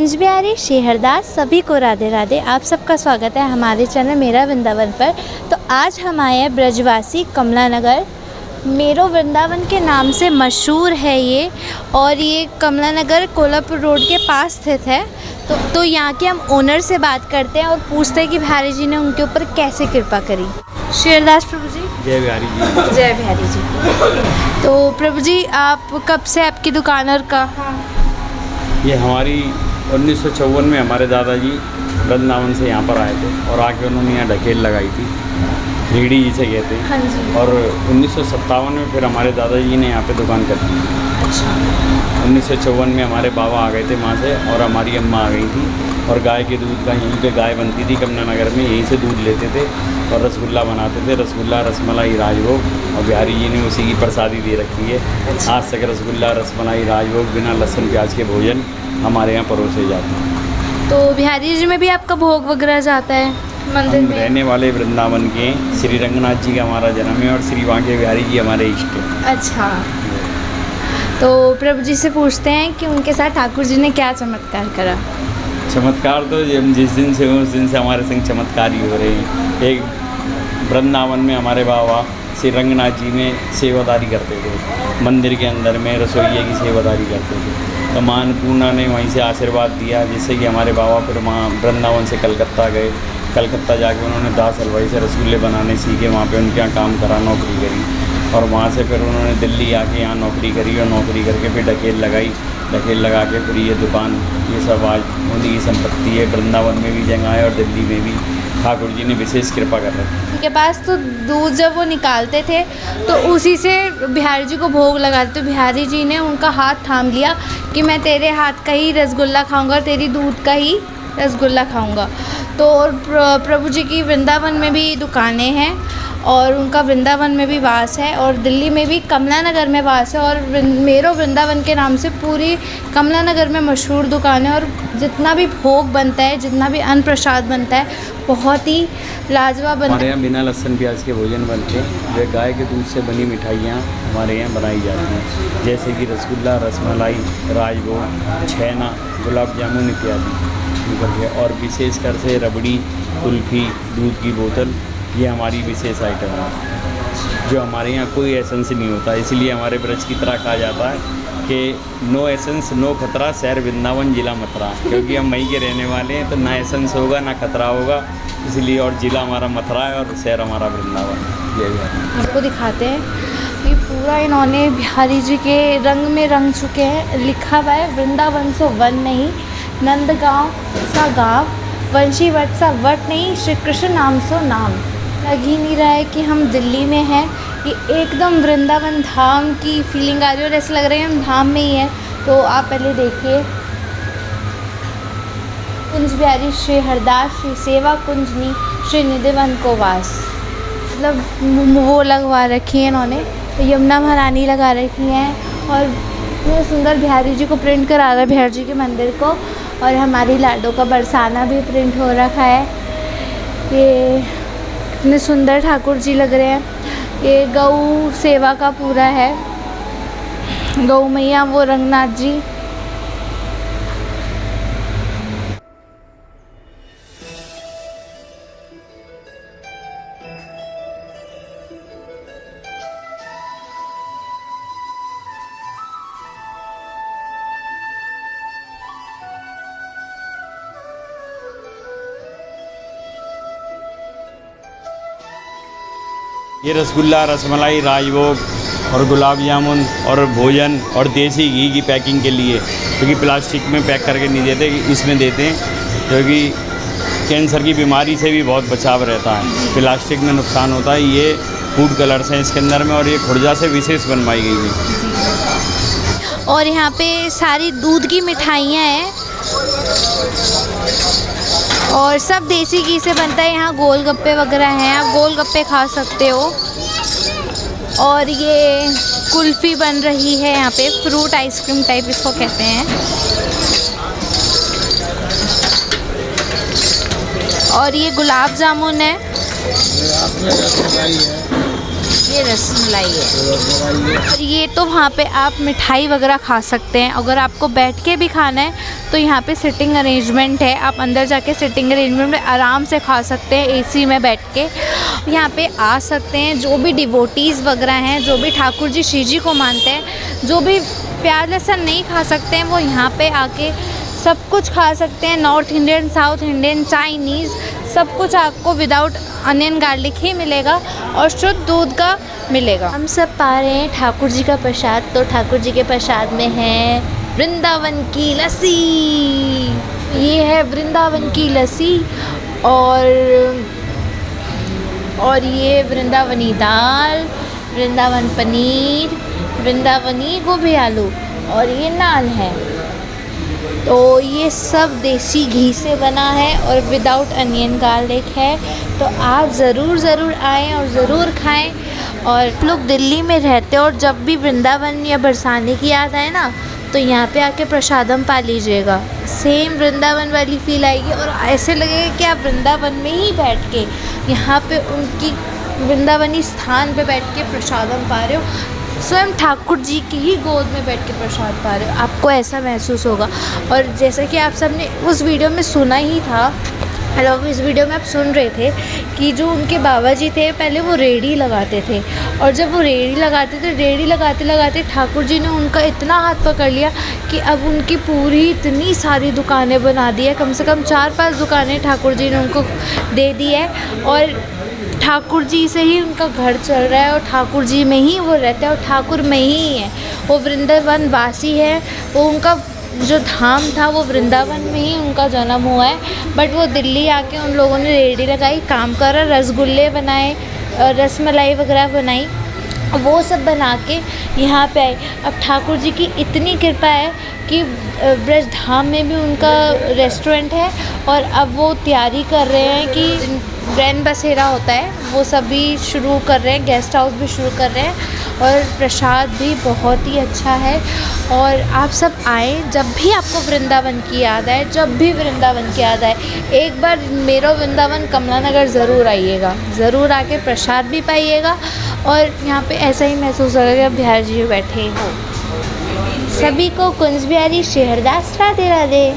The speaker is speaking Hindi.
कुंज बिहारी श्री हरदास सभी को राधे राधे। आप सबका स्वागत है हमारे चैनल मेरा वृंदावन पर। तो आज हम आए हैं ब्रजवासी कमला नगर। मेरो वृंदावन के नाम से मशहूर है ये, और ये कमला नगर कोल्हापुर रोड के पास स्थित है। तो यहाँ के हम ओनर से बात करते हैं और पूछते हैं कि बिहारी जी ने उनके ऊपर कैसे कृपा करी। श्री हरदास प्रभु जी। जय बिहारी जी। जय बिहारी जी। तो प्रभु जी, आप कब से आपकी दुकान और कहाँ? ये हमारी 1954 में हमारे दादाजी वृंदावन से यहाँ पर आए थे और आके उन्होंने यहाँ ढकेल लगाई थी, रीढ़ी जिसे कहते हैं। हाँ जी। और 1957 में फिर हमारे दादाजी ने यहाँ पे दुकान कर दी। अच्छा। 1954 में हमारे बाबा आ गए थे वहाँ से और हमारी अम्मा आ गई थी, और गाय के दूध का यहीं पे गाय बनती थी कमला नगर में, यहीं से दूध लेते थे और रसगुल्ला बनाते थे। रसगुल्ला रसमलाई राजभोग, और बिहारी जी ने उसी की प्रसादी दे रखी है। अच्छा। आज तक रसगुल्ला रसमलाई राजभोग बिना लहसुन प्याज के भोजन हमारे यहाँ परोसे जाते हैं। तो बिहारी जी में भी आपका भोग वगैरह जाता है मंदिर हम में? रहने वाले वृंदावन के श्री रंगनाथ जी का हमारा जन्म है और श्री बांके बिहारी जी हमारे इष्ट हैं। अच्छा। तो प्रभु जी से पूछते हैं कि उनके साथ ठाकुर जी ने क्या चमत्कार करा। चमत्कार तो हम जिस दिन से उस दिन से हमारे संग चमत्कार ही हो रहे हैं। एक वृंदावन में हमारे बाबा श्री रंगनाथ जी में सेवादारी करते थे, मंदिर के अंदर में रसोइये की सेवादारी करते थे। तो माँ अन्नपूर्णा ने वहीं से आशीर्वाद दिया, जिससे कि हमारे बाबा फिर वहाँ वृंदावन से कलकत्ता गए। कलकत्ता जाके उन्होंने दास हलवाई से रसगुल्ले बनाने सीखे, वहाँ पे उनके यहाँ काम करा, नौकरी करी, और वहाँ से फिर उन्होंने दिल्ली आके यहाँ नौकरी करी, और नौकरी करके फिर ढकेल लगाई। ढकेल लगा के फिर ये दुकान, ये सब आज उन्हीं की संपत्ति है। वृंदावन में भी जगह है और दिल्ली में भी ठाकुर जी ने विशेष कृपा कर रखी। उनके पास तो दूध जब वो निकालते थे तो उसी से बिहारी जी को भोग लगाते। तो बिहारी जी ने उनका हाथ थाम लिया कि मैं तेरे हाथ का ही रसगुल्ला खाऊंगा, तेरी दूध का ही रसगुल्ला खाऊंगा। तो प्रभु जी की वृंदावन में भी दुकानें हैं और उनका वृंदावन में भी वास है, और दिल्ली में भी कमला नगर में वास है, और मेरो वृंदावन के नाम से पूरी कमला नगर में मशहूर दुकान है। और जितना भी भोग बनता है, जितना भी अन्न प्रसाद बनता है, बहुत ही लाजवाब बनता है। हमारे यहाँ बिना लहसुन प्याज के भोजन बनते हैं। वे गाय के दूध से बनी मिठाइयाँ हमारे यहाँ बनाई जाती हैं, जैसे कि रसगुल्ला रसमलाई राजभोग छेना गुलाब जामुन इत्यादि। और विशेषकर से रबड़ी कुल्फ़ी दूध की बोतल, ये हमारी विशेष आइटम है, जो हमारे यहाँ कोई एसेंस नहीं होता। इसलिए हमारे ब्रज की तरह कहा जाता है कि नो एसेंस नो खतरा, शहर वृंदावन जिला मथुरा, क्योंकि हम वहीं के रहने वाले हैं। तो ना एसेंस होगा ना खतरा होगा, इसलिए। और जिला हमारा मथुरा है और शहर हमारा वृंदावन। ये आपको दिखाते हैं, ये पूरा इन्होंने बिहारी जी के रंग में रंग चुके हैं। लिखा हुआ है वृंदावन सो वन नहीं, नंदगांव सा गाँव, वंशी वट सा वट नहीं, श्री कृष्ण नाम सो नाम। लग ही नहीं रहा है कि हम दिल्ली में हैं। ये एकदम वृंदावन धाम की फीलिंग आ रही है और ऐसा लग रहा है हम धाम में ही हैं। तो आप पहले देखिए, कुंज बिहारी श्री हरदास श्री सेवा कुंजनी श्री निधिवन को वास, मतलब वो लगवा रखी है इन्होंने। तो यमुना महारानी लगा रखी हैं, और इतने सुंदर बिहारी जी को प्रिंट करा रहा है बिहारी जी के मंदिर को। और हमारी लाडो का बरसाना भी प्रिंट हो रखा है। ये इतने सुंदर ठाकुर जी लग रहे हैं। ये गौ सेवा का पूरा है, गौ मैया वो रंगनाथ जी। ये रसगुल्ला रसमलाई राजभोग और गुलाब जामुन और भोजन और देसी घी की पैकिंग के लिए, क्योंकि प्लास्टिक में पैक करके नहीं देते, इसमें देते हैं, क्योंकि कैंसर की बीमारी से भी बहुत बचाव रहता है। प्लास्टिक में नुकसान होता है। ये फूड कलर्स हैं इसके अंदर में, और ये खुर्जा से विशेष बनवाई गई है। और यहाँ पे सारी दूध की मिठाइयाँ हैं और सब देसी घी से बनता है। यहाँ गोलगप्पे वगैरह हैं, आप गोलगप्पे खा सकते हो। और ये कुल्फ़ी बन रही है यहाँ पे, फ्रूट आइसक्रीम टाइप इसको कहते हैं। और ये गुलाब जामुन है, ये रसमलाई है। और ये तो वहाँ पे आप मिठाई वगैरह खा सकते हैं। अगर आपको बैठ के भी खाना है तो यहाँ पे सिटिंग अरेंजमेंट है, आप अंदर जाके सिटिंग अरेंजमेंट में आराम से खा सकते हैं एसी में बैठ के। यहाँ पे आ सकते हैं जो भी डिवोटीज़ वगैरह हैं, जो भी ठाकुर जी श्री जी को मानते हैं, जो भी प्याज लहसुन नहीं खा सकते हैं, वो यहाँ पे आके सब कुछ खा सकते हैं। North Indian, south Indian, Chinese, सब कुछ आपको विदाउट अनियन गार्लिक ही मिलेगा और शुद्ध दूध का मिलेगा। हम सब पा रहे हैं ठाकुर जी का प्रसाद। तो ठाकुर जी के प्रसाद में है वृंदावन की लस्सी। ये है वृंदावन की लस्सी और ये वृंदावनी दाल, वृंदावन पनीर, वृंदावनी गोभी आलू और ये नान है। तो ये सब देसी घी से बना है और विदाउट अनियन गार्लिक है। तो आप ज़रूर आएँ और ज़रूर खाएं। और लोग दिल्ली में रहते हो और जब भी वृंदावन या बरसाने की याद आए ना, तो यहाँ पे आके प्रसादम पा लीजिएगा। सेम वृंदावन वाली फ़ील आएगी और ऐसे लगेगा कि आप वृंदावन में ही बैठ के यहाँ पे उनकी वृंदावनी स्थान पे बैठ के प्रसादम पा रहे हो। स्वयं ठाकुर जी की ही गोद में बैठ के प्रसाद पा रहे हो, आपको ऐसा महसूस होगा। और जैसा कि आप सबने उस वीडियो में सुना ही था, मतलब इस वीडियो में आप सुन रहे थे कि जो उनके बाबा जी थे पहले वो रेड़ी लगाते थे, और जब वो रेड़ी लगाते थे, रेड़ी लगाते लगाते ठाकुर जी ने उनका इतना हाथ पकड़ लिया कि अब उनकी पूरी इतनी सारी दुकानें बना दी है। कम से कम 4-5 दुकानें ठाकुर जी ने उनको दे दी है और ठाकुर जी से ही उनका घर चल रहा है और ठाकुर जी में ही वो रहते हैं और ठाकुर में ही है। वो वृंदावन वासी है, वो उनका जो धाम था वो वृंदावन में ही उनका जन्म हुआ है। बट वो दिल्ली आके उन लोगों ने रेडी लगाई, काम करा, रसगुल्ले बनाए, रसमलाई वगैरह बनाई, वो सब बना के यहाँ पे आए। अब ठाकुर जी की इतनी कृपा है कि ब्रज धाम में भी उनका रेस्टोरेंट है और अब वो तैयारी कर रहे हैं कि रैन बसेरा होता है वो सब भी शुरू कर रहे हैं, गेस्ट हाउस भी शुरू कर रहे हैं और प्रसाद भी बहुत ही अच्छा है। और आप सब आए, जब भी आपको वृंदावन की याद आए, जब भी वृंदावन की याद आए, एक बार मेरा वृंदावन कमला नगर ज़रूर आइएगा, ज़रूर आके प्रसाद भी पाइएगा और यहाँ पे ऐसा ही महसूस होगा कि आप बिहार जी में बैठे हो। सभी को कुंज बिहारी श्री हरदास राधे राधे।